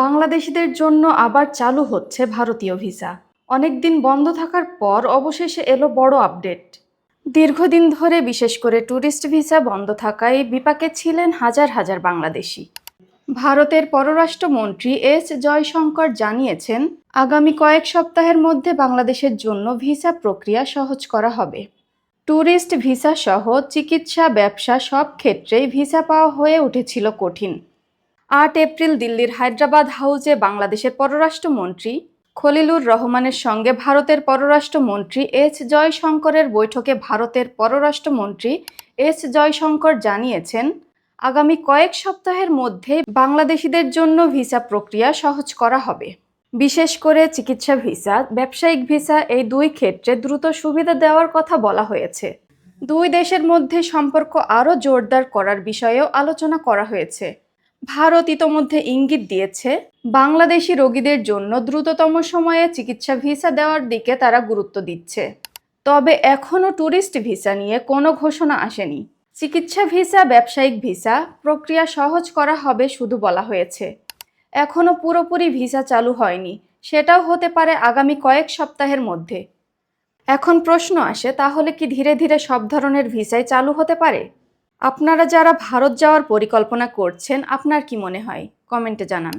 বাংলাদেশিদের জন্য আবার চালু হচ্ছে ভারতীয় ভিসা। অনেকদিন বন্ধ থাকার পর অবশেষে এলো বড় আপডেট। দীর্ঘদিন ধরে বিশেষ করে ট্যুরিস্ট ভিসা বন্ধ থাকায় বিপাকে ছিলেন হাজার হাজার বাংলাদেশি। ভারতের পররাষ্ট্রমন্ত্রী এস জয়শঙ্কর জানিয়েছেন, আগামী কয়েক সপ্তাহের মধ্যে বাংলাদেশের জন্য ভিসা প্রক্রিয়া সহজ করা হবে। ট্যুরিস্ট ভিসা সহ চিকিৎসা, ব্যবসা সব ক্ষেত্রেই ভিসা পাওয়া হয়ে উঠেছিল কঠিন। ৮ এপ্রিল দিল্লির হায়দ্রাবাদ হাউসে বাংলাদেশের পররাষ্ট্রমন্ত্রী খলিলুর রহমানের সঙ্গে ভারতের পররাষ্ট্রমন্ত্রী এস জয়শঙ্করের বৈঠকে ভারতের পররাষ্ট্রমন্ত্রী এস জয়শঙ্কর জানিয়েছেন, আগামী কয়েক সপ্তাহের মধ্যে বাংলাদেশিদের জন্য ভিসা প্রক্রিয়া সহজ করা হবে। বিশেষ করে চিকিৎসা ভিসা, ব্যবসায়িক ভিসা এই দুই ক্ষেত্রে দ্রুত সুবিধা দেওয়ার কথা বলা হয়েছে। দুই দেশের মধ্যে সম্পর্ক আরও জোরদার করার বিষয়েও আলোচনা করা হয়েছে। ভারত ইতোমধ্যে ইঙ্গিত দিয়েছে, বাংলাদেশি রোগীদের জন্য দ্রুততম সময়ে চিকিৎসা ভিসা দেওয়ার দিকে তারা গুরুত্ব দিচ্ছে। তবে এখনও ট্যুরিস্ট ভিসা নিয়ে কোনো ঘোষণা আসেনি। চিকিৎসা ভিসা, ব্যবসায়িক ভিসা প্রক্রিয়া সহজ করা হবে শুধু বলা হয়েছে। এখনও পুরোপুরি ভিসা চালু হয়নি, সেটাও হতে পারে আগামী কয়েক সপ্তাহের মধ্যে। এখন প্রশ্ন আসে, তাহলে কি ধীরে ধীরে সব ধরনের ভিসাই চালু হতে পারে? আপনারা যারা ভারত যাওয়ার পরিকল্পনা করছেন, আপনার কি মনে হয়? কমেন্টে জানান।